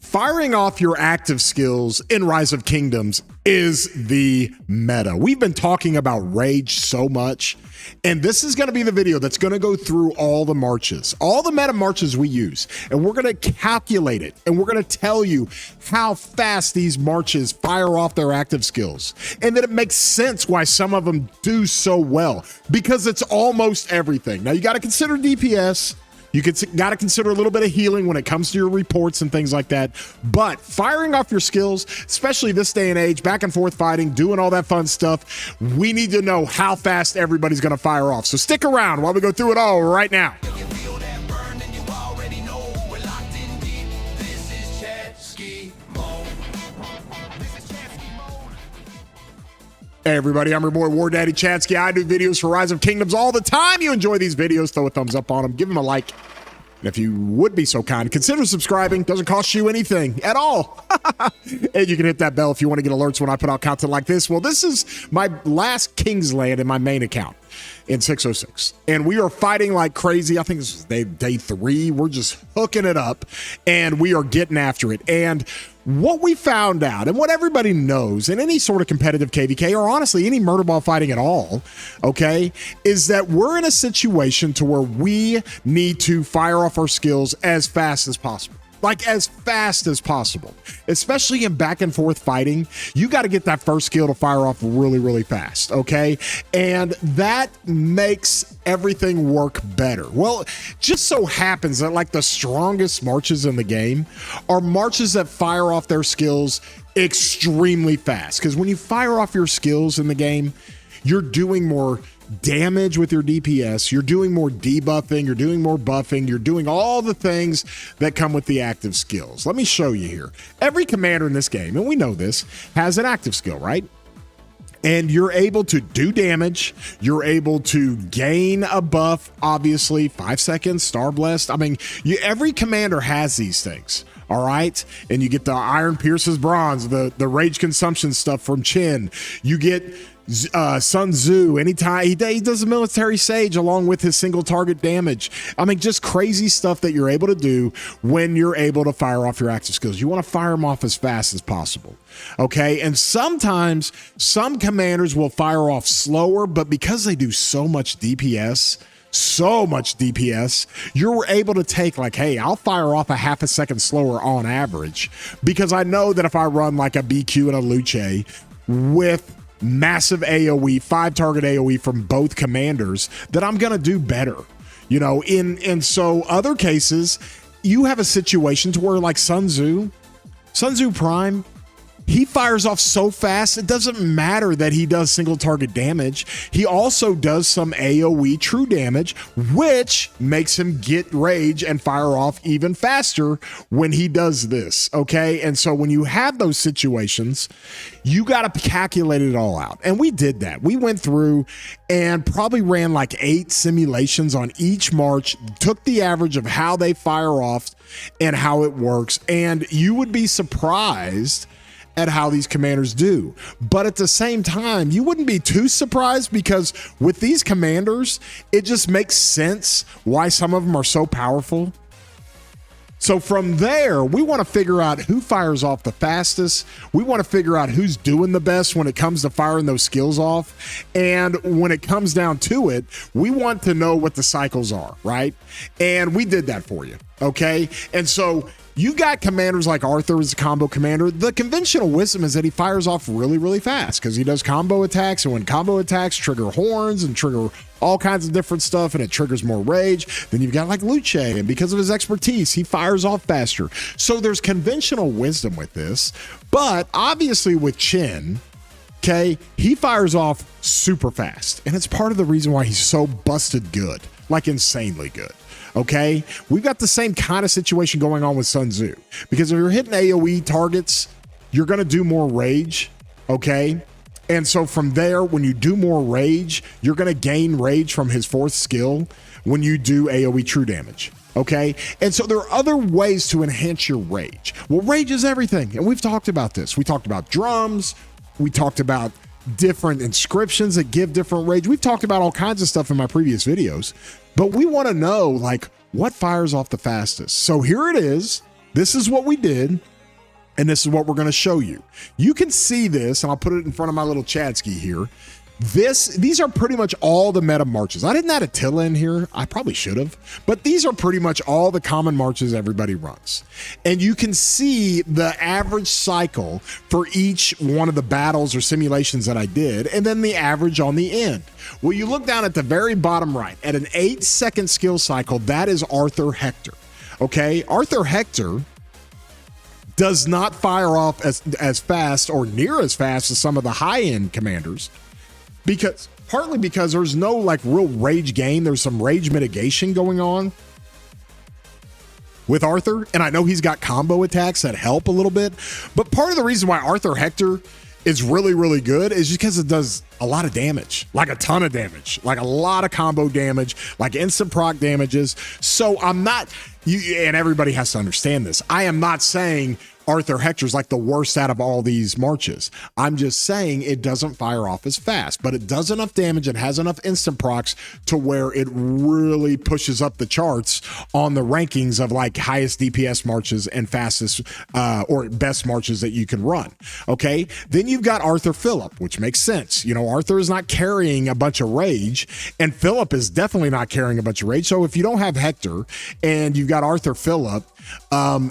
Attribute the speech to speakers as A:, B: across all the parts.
A: Firing off your active skills in Rise of Kingdoms is the meta. We've been talking about rage so much, and this is going to be the video that's going to go through all the marches, all the meta marches we use, and we're going to calculate it, and we're going to tell you how fast these marches fire off their active skills, and that it makes sense why some of them do so well, because it's almost everything. Now, you got to consider DPS. You got to consider a little bit of healing when it comes to your reports and things like that. But firing off your skills, especially this day and age, back and forth fighting, doing all that fun stuff, we need to know how fast everybody's going to fire off. So stick around while we go through it all right now. Hey everybody, I'm your boy War Daddy Chatsky. I do videos for Rise of Kingdoms all the time. You enjoy these videos, throw a thumbs up on them, give them a like. And if you would be so kind, consider subscribing. Doesn't cost you anything at all. And you can hit that bell if you want to get alerts when I put out content like this. Well, this is my last Kingsland in my main account in 606. And we are fighting like crazy. I think this is day 3. We're just hooking it up and we are getting after it. And what we found out, and what everybody knows in any sort of competitive KVK, or honestly any murder ball fighting at all, okay, is that we're in a situation to where we need to fire off our skills as fast as possible. Like as fast as possible, especially in back and forth fighting. You got to get that first skill to fire off really, really fast. Okay. And that makes everything work better. Well, just so happens that like the strongest marches in the game are marches that fire off their skills extremely fast. Because when you fire off your skills in the game, you're doing more damage with your DPS, you're doing more debuffing, you're doing more buffing, you're doing all the things that come with the active skills. Let me show you here. Every commander in this game, and we know this, has an active skill, right? And you're able to do damage. You're able to gain a buff, obviously, 5 seconds, Star Blessed. I mean, every commander has these things. All right. And you get the Iron Pierces Bronze, the Rage Consumption stuff from Chin. You get Sun Tzu anytime he does a military sage along with his single target damage. I mean, just crazy stuff that you're able to do when you're able to fire off your active skills. You want to fire them off as fast as possible. Okay. And sometimes some commanders will fire off slower, but because they do so much DPS, you're able to take like, hey, I'll fire off a half a second slower on average, because I know that if I run like a BQ and a Luce with massive AoE, 5 target AoE from both commanders, that I'm going to do better, you know. In so other cases, you have a situation to where like Sun Tzu Prime, he fires off so fast, it doesn't matter that he does single target damage. He also does some AoE true damage, which makes him get rage and fire off even faster when he does this, okay? And so when you have those situations, you got to calculate it all out. And we did that. We went through and probably ran like 8 simulations on each march, took the average of how they fire off and how it works. And you would be surprised at how these commanders do. But at the same time, you wouldn't be too surprised, because with these commanders, it just makes sense why some of them are so powerful. So from there, we want to figure out who fires off the fastest. We want to figure out who's doing the best when it comes to firing those skills off. And when it comes down to it, we want to know what the cycles are, right? And we did that for you, okay? And so you got commanders like Arthur as a combo commander. The conventional wisdom is that he fires off really, really fast because he does combo attacks. And when combo attacks trigger horns and trigger all kinds of different stuff, and it triggers more rage, then you've got like Luce, and because of his expertise, he fires off faster. So there's conventional wisdom with this. But obviously with Chin, okay, he fires off super fast. And it's part of the reason why he's so busted good, like insanely good. Okay, we've got the same kind of situation going on with Sun Tzu, because if you're hitting AoE targets, you're going to do more rage. Okay, and so from there, when you do more rage, you're going to gain rage from his 4th skill when you do AoE true damage. Okay, and so there are other ways to enhance your rage. Well, rage is everything, and we've talked about this. We talked about drums. We talked about different inscriptions that give different rage. We've talked about all kinds of stuff in my previous videos. But we want to know, like, what fires off the fastest. So here it is. This is what we did. And this is what we're going to show you. You can see this, and I'll put it in front of my little Chadsky here. These are pretty much all the meta marches. I didn't add Attila in here. I probably should have, but these are pretty much all the common marches everybody runs. And you can see the average cycle for each one of the battles or simulations that I did, and then the average on the end. Well, you look down at the very bottom right at an 8-second skill cycle. That is Arthur Hector. Okay, Arthur Hector does not fire off as fast or near as fast as some of the high-end commanders. Partly because there's no like real rage gain. There's some rage mitigation going on with Arthur. And I know he's got combo attacks that help a little bit. But part of the reason why Arthur Hector is really, really good is just because it does a lot of damage, like a ton of damage, like a lot of combo damage, like instant proc damages. So I'm not, and everybody has to understand this. I am not saying Arthur Hector's like the worst out of all these marches. I'm just saying it doesn't fire off as fast, but it does enough damage and has enough instant procs to where it really pushes up the charts on the rankings of like highest DPS marches and fastest or best marches that you can run. Okay. Then you've got Arthur Phillip, which makes sense. You know, Arthur is not carrying a bunch of rage, and Phillip is definitely not carrying a bunch of rage. So if you don't have Hector and you've got Arthur Phillip,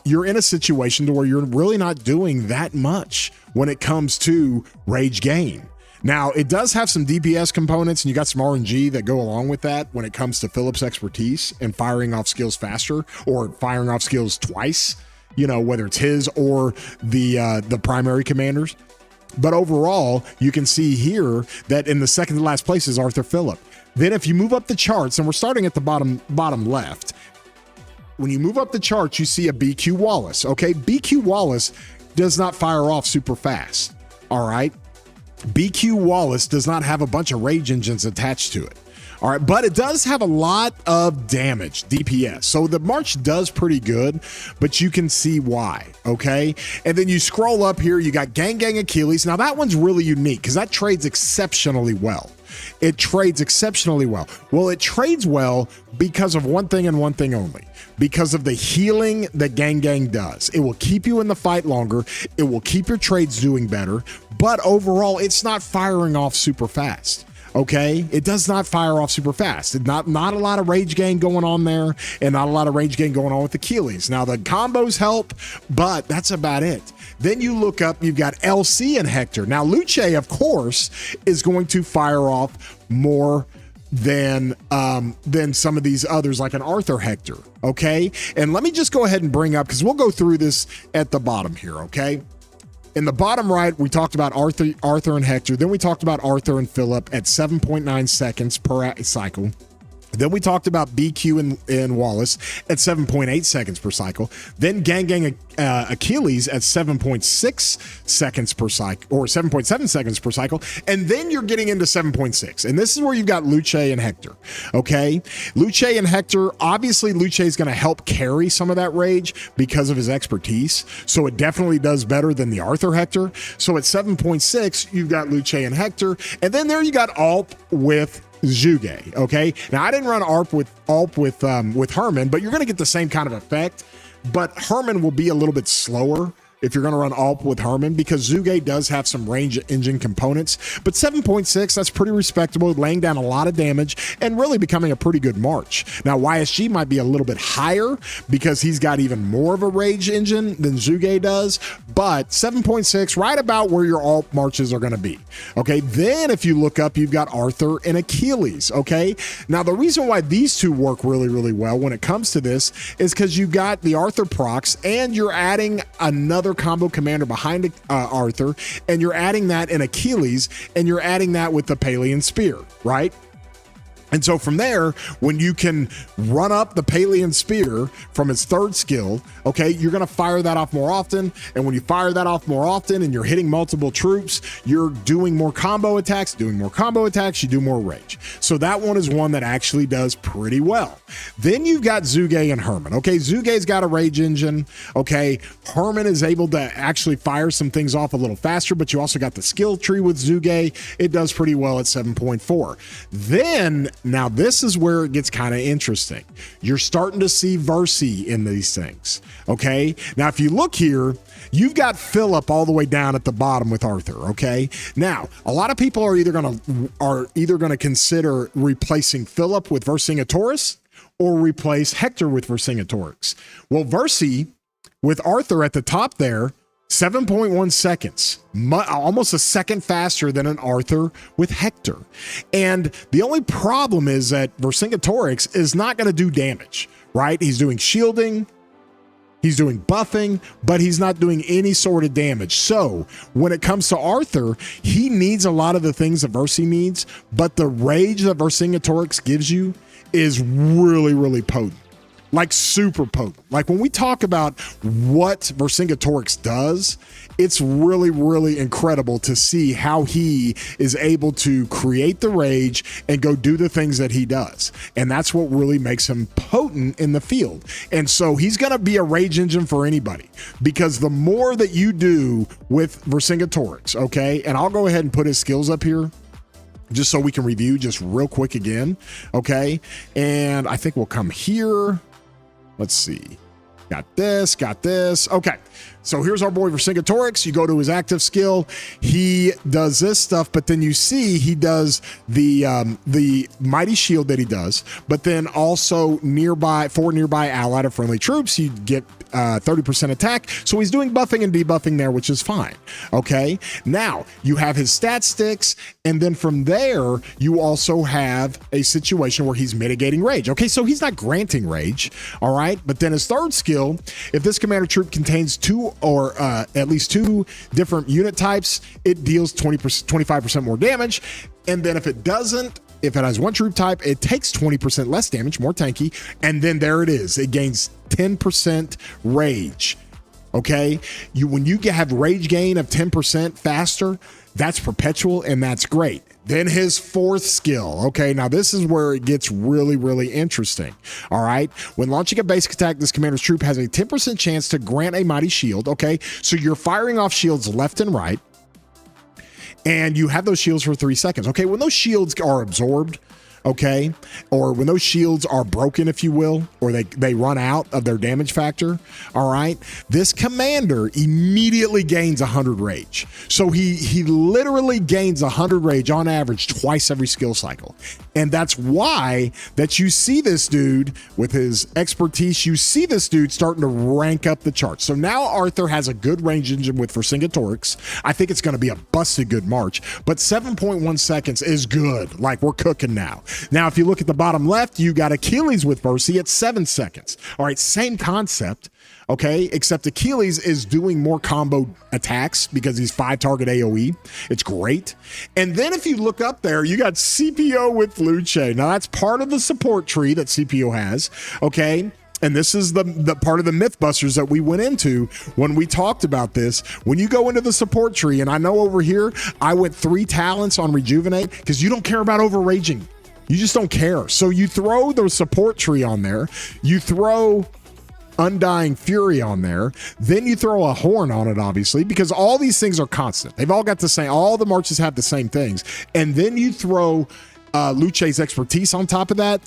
A: you're in a situation to where you're really not doing that much when it comes to rage gain. Now, it does have some DPS components, and you got some RNG that go along with that when it comes to Phillip's expertise and firing off skills faster or firing off skills twice, you know, whether it's his or the primary commanders. But overall, you can see here that in the second to last place is Arthur Phillip. Then if you move up the charts, and we're starting at the bottom left, when you move up the charts, you see a BQ Wallace. Okay, BQ Wallace does not fire off super fast. All right, BQ Wallace does not have a bunch of rage engines attached to it. All right, but it does have a lot of damage, DPS. So the march does pretty good, but you can see why, okay? And then you scroll up here, you got Gang Gang Achilles. Now that one's really unique because that trades exceptionally well. It trades exceptionally well. Well, it trades well because of one thing and one thing only. Because of the healing that Gang Gang does. It will keep you in the fight longer. It will keep your trades doing better. But overall, it's not firing off super fast. Okay, it does not fire off super fast. Not a lot of rage gain going on there, and not a lot of rage gain going on with Achilles. Now the combos help, but that's about it. Then you look up, you've got LC and Hector. Now Luce, of course, is going to fire off more than some of these others, like an Arthur Hector. Okay, and let me just go ahead and bring up, because we'll go through this at the bottom here. Okay. In the bottom right, we talked about Arthur and Hector. Then we talked about Arthur and Phillip at 7.9 seconds per cycle. Then we talked about BQ and Wallace at 7.8 seconds per cycle. Then Gang Gang Achilles at 7.6 seconds per cycle, or 7.7 seconds per cycle. And then you're getting into 7.6. And this is where you've got Luce and Hector. Okay. Luce and Hector, obviously Luce is going to help carry some of that rage because of his expertise. So it definitely does better than the Arthur Hector. So at 7.6, you've got Luce and Hector. And then there you got Alp with Zhuge. Okay. Now I didn't run Alp with Herman, but you're going to get the same kind of effect. But Herman will be a little bit slower if you're going to run Alp with Herman, because Zhuge does have some range engine components. But 7.6, that's pretty respectable, laying down a lot of damage and really becoming a pretty good march. Now, YSG might be a little bit higher because he's got even more of a rage engine than Zhuge does, but 7.6, right about where your Alp marches are going to be. Okay, then if you look up, you've got Arthur and Achilles. Okay, now the reason why these two work really, really well when it comes to this is because you've got the Arthur procs and you're adding another combo commander behind Arthur, and you're adding that in Achilles, and you're adding that with the Palean Spear, right? And so from there, when you can run up the Palean Spear from its third skill, okay, you're going to fire that off more often. And when you fire that off more often and you're hitting multiple troops, you're doing more combo attacks, you do more rage. So that one is one that actually does pretty well. Then you've got Zhuge and Herman. Okay, Zhuge's got a rage engine. Okay, Herman is able to actually fire some things off a little faster, but you also got the skill tree with Zhuge. It does pretty well at 7.4. Then Now this is where it gets kind of interesting. You're starting to see Verci in these things. Okay. Now, if you look here, you've got Philip all the way down at the bottom with Arthur. Okay. Now, a lot of people are either gonna consider replacing Philip with Vercingetorix or replace Hector with Vercingetorix. Well, Verci with Arthur at the top there, 7.1 seconds, almost a second faster than an Arthur with Hector. And the only problem is that Vercingetorix is not going to do damage, right? He's doing shielding, he's doing buffing, but he's not doing any sort of damage. So when it comes to Arthur, he needs a lot of the things that Verci needs, but the rage that Vercingetorix gives you is really, really potent. Like super potent. Like when we talk about what Vercingetorix does, it's really, really incredible to see how he is able to create the rage and go do the things that he does. And that's what really makes him potent in the field. And so he's going to be a rage engine for anybody, because the more that you do with Vercingetorix, okay, and I'll go ahead and put his skills up here just so we can review just real quick again, okay? And I think we'll come here. Let's see. Got this. Okay. So here's our boy Vercingetorix. You go to his active skill. He does this stuff, but then you see he does the mighty shield that he does, but then also for nearby allied or friendly troops, you get 30% attack. So he's doing buffing and debuffing there, which is fine. Okay. Now you have his stat sticks. And then from there, you also have a situation where he's mitigating rage. Okay. So he's not granting rage. All right. But then his third skill, if this commander troop contains two or at least two different unit types, it deals 25% more damage. And then if it doesn't, if it has one troop type, it takes 20% less damage, more tanky. And then there it is. It gains 10% rage. Okay. When you have rage gain of 10% faster, that's perpetual and that's great. Then his fourth skill. Okay, now this is where it gets really, really interesting. All right, when launching a basic attack, this commander's troop has a 10% chance to grant a mighty shield. Okay, so you're firing off shields left and right, and you have those shields for 3 seconds. Okay, when those shields are absorbed, okay, or when those shields are broken, if you will, or they run out of their damage factor, all right, this commander immediately gains 100 rage. So he literally gains 100 rage on average twice every skill cycle. And that's why that you see this dude with his expertise, you see this dude starting to rank up the charts. So now Arthur has a good range engine with Vercingetorix. I think it's going to be a busted good March, but 7.1 seconds is good. Like, we're cooking now. Now, if you look at the bottom left, you got Achilles with Verci at 7 seconds. All right, same concept, okay, except Achilles is doing more combo attacks because he's 5-target AoE. It's great. And then if you look up there, you got CPO with Luce. Now, that's part of the support tree that CPO has, okay? And this is the part of the Mythbusters that we went into when we talked about this. When you go into the support tree, and I know over here, I went 3 talents on Rejuvenate because you don't care about overraging. You just don't care. So you throw the support tree on there. You throw Undying Fury on there. Then you throw a horn on it, obviously, because all these things are constant. They've all got the same, all the marches have the same things. And then you throw Luce's expertise on top of that.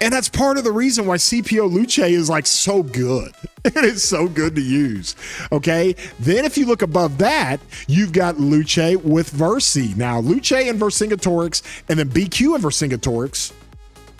A: And that's part of the reason why CPO Luce is like so good. It is so good to use. Okay. Then if you look above that, you've got Luce with Verci. Now, Luce and Vercingetorix, and then BQ and Vercingetorix.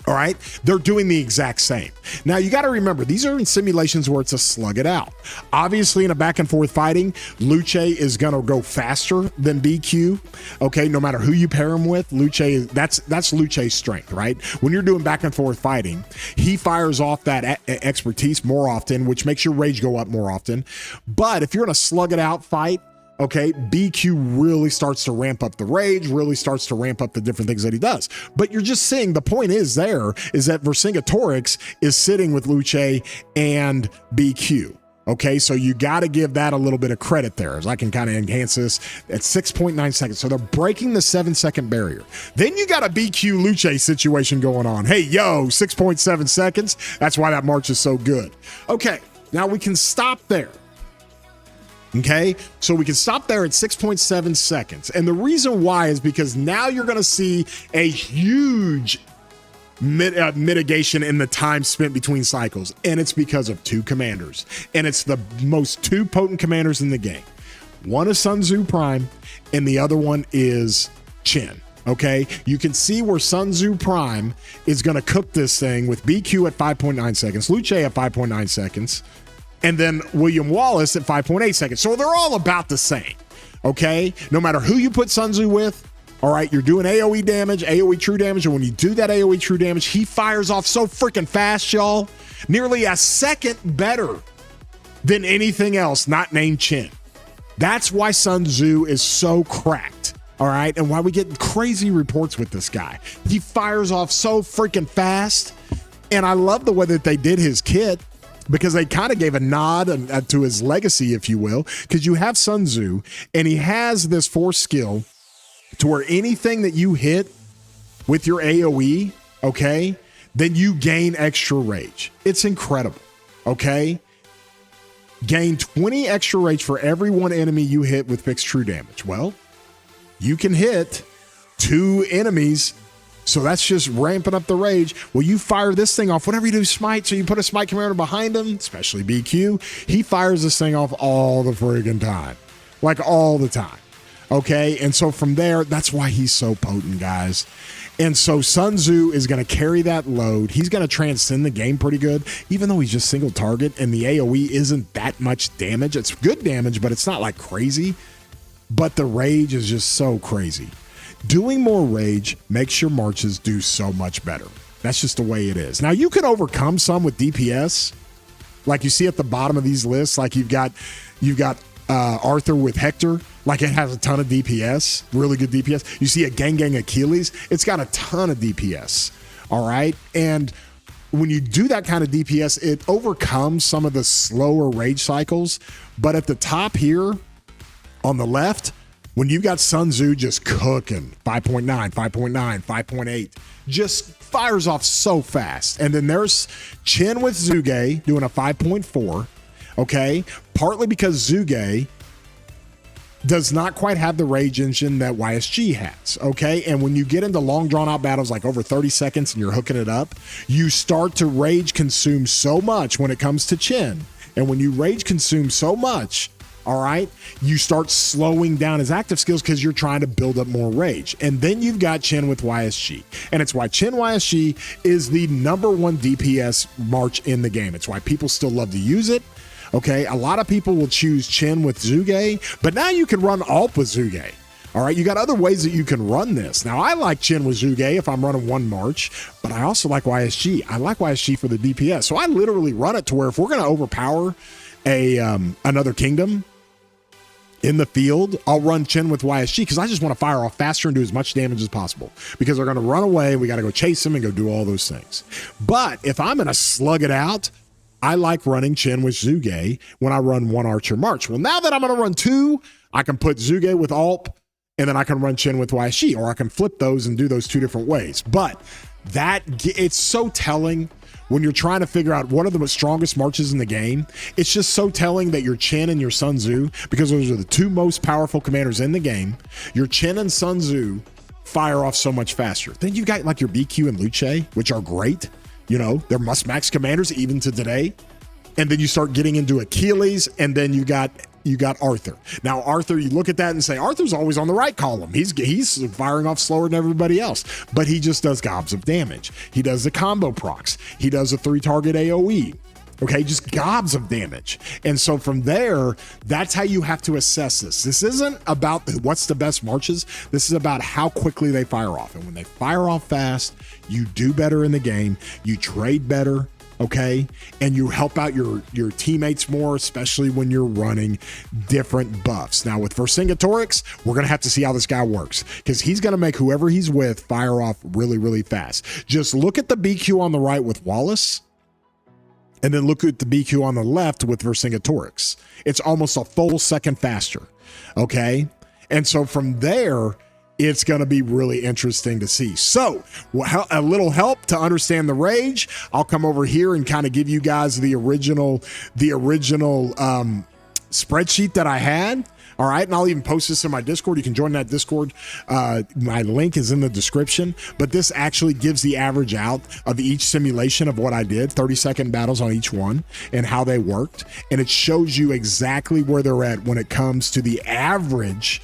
A: All right, they're doing the exact same. Now, you got to remember, these are in simulations where it's a slug it out. Obviously, in a back and forth fighting, Luce is going to go faster than BQ. Okay, no matter who you pair him with, Luce, that's Luce's strength, right? When you're doing back and forth fighting, he fires off that expertise more often, which makes your rage go up more often. But if you're in a slug it out fight, okay, BQ really starts to ramp up the rage, really starts to ramp up the different things that he does. But you're just seeing, the point is that Vercingetorix is sitting with Luce and BQ. Okay, so you got to give that a little bit of credit there, as I can kind of enhance this at 6.9 seconds. So they're breaking the 7-second barrier. Then you got a BQ Luce situation going on. Hey, yo, 6.7 seconds. That's why that March is so good. Okay, now we can stop there. Okay, so we can stop there at 6.7 seconds. And the reason why is because now you're going to see a huge mitigation in the time spent between cycles. And it's because of two commanders. And it's the most two potent commanders in the game. One is Sun Tzu Prime, and the other one is Chen. Okay, you can see where Sun Tzu Prime is going to cook this thing with BQ at 5.9 seconds, Luce at 5.9 seconds, and then William Wallace at 5.8 seconds. So they're all about the same. Okay, no matter who you put Sun Tzu with, all right, you're doing AoE damage, AoE true damage, and when you do that AoE true damage, he fires off so freaking fast, y'all, nearly a second better than anything else not named Chen. That's why Sun Tzu is so cracked, all right, and why we get crazy reports with this guy. He fires off so freaking fast, and I love the way that they did his kit because they kind of gave a nod to his legacy, if you will, because you have Sun Tzu, and he has this force skill to where anything that you hit with your AoE, okay, then you gain extra rage. It's incredible, okay? Gain 20 extra rage for every one enemy you hit with fixed true damage. Well, you can hit 2 enemies, so that's just ramping up the rage. Well, you fire this thing off whenever you do smite, so you put a smite commander behind him, especially BQ, he fires this thing off all the friggin' time. Like all the time. Okay, and so from there, that's why he's so potent, guys. And so Sun Tzu is going to carry that load. He's going to transcend the game pretty good, even though he's just single target and the AoE isn't that much damage. It's good damage, but it's not like crazy. But the rage is just so crazy. Doing more rage makes your marches do so much better. That's just the way it is. Now, you can overcome some with DPS. Like you see at the bottom of these lists, like you've got Arthur with Hector. Like it has a ton of DPS, really good DPS. You see a Gang Achilles, it's got a ton of DPS, all right? And when you do that kind of DPS, it overcomes some of the slower rage cycles. But at the top here on the left, when you've got Sun Tzu just cooking, 5.9, 5.9, 5.8, just fires off so fast. And then there's Chen with Zhuge doing a 5.4, okay? Partly because Zhuge does not quite have the rage engine that YSG has, okay? And when you get into long drawn-out battles like over 30 seconds and you're hooking it up, you start to rage consume so much when it comes to Chen. And when you rage consume so much, all right, you start slowing down his active skills because you're trying to build up more rage. And then you've got Chen with YSG. And it's why Chen YSG is the #1 DPS march in the game. It's why people still love to use it. Okay, a lot of people will choose Chen with Zhuge, but now you can run Alp with Zhuge. All right, you got other ways that you can run this. Now, I like Chen with Zhuge if I'm running one march, but I also like YSG. I like YSG for the DPS. So I literally run it to where if we're going to overpower another kingdom in the field, I'll run Chen with YSG because I just want to fire off faster and do as much damage as possible because they're going to run away. We got to go chase them and go do all those things. But if I'm going to slug it out, I like running Chen with Zhuge when I run one Archer March. Well, now that I'm going to run 2, I can put Zhuge with Alp, and then I can run Chen with YSG, or I can flip those and do those 2 different ways. But it's so telling when you're trying to figure out what are the strongest marches in the game. It's just so telling that your Chen and your Sun Tzu, because those are the 2 most powerful commanders in the game, your Chen and Sun Tzu fire off so much faster. Then you got like your BQ and Luce, which are great. You know, they're must-max commanders even to today. And then you start getting into Achilles, and then you got Arthur. Now, Arthur, you look at that and say, Arthur's always on the right column. He's firing off slower than everybody else, but he just does gobs of damage. He does the combo procs. He does a 3-target AoE. Okay, just gobs of damage. And so from there, that's how you have to assess this. This isn't about what's the best marches. This is about how quickly they fire off. And when they fire off fast, you do better in the game. You trade better, okay? And you help out your teammates more, especially when you're running different buffs. Now, with Vercingetorix, we're going to have to see how this guy works because he's going to make whoever he's with fire off really, really fast. Just look at the BQ on the right with Wallace. And then look at the BQ on the left with Vercingetorix. It's almost a full second faster, okay? And so from there, it's going to be really interesting to see. So a little help to understand the rage. I'll come over here and kind of give you guys the original spreadsheet that I had. All right. And I'll even post this in my Discord. You can join that Discord. My link is in the description. But this actually gives the average out of each simulation of what I did, 30-second battles on each one and how they worked. And it shows you exactly where they're at when it comes to the average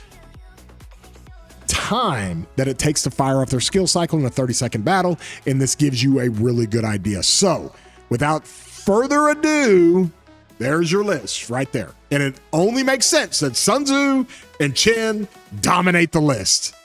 A: time that it takes to fire off their skill cycle in a 30-second battle. And this gives you a really good idea. So without further ado, there's your list right there. And it only makes sense that Sun Tzu and Chen dominate the list.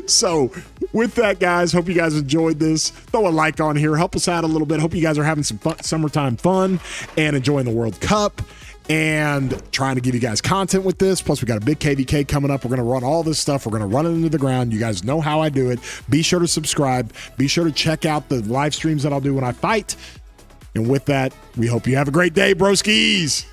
A: So with that, guys, hope you guys enjoyed this. Throw a like on here. Help us out a little bit. Hope you guys are having some fun, summertime fun and enjoying the World Cup and trying to give you guys content with this. Plus, we got a big KVK coming up. We're going to run all this stuff. We're going to run it into the ground. You guys know how I do it. Be sure to subscribe. Be sure to check out the live streams that I'll do when I fight. And with that, we hope you have a great day, broskies.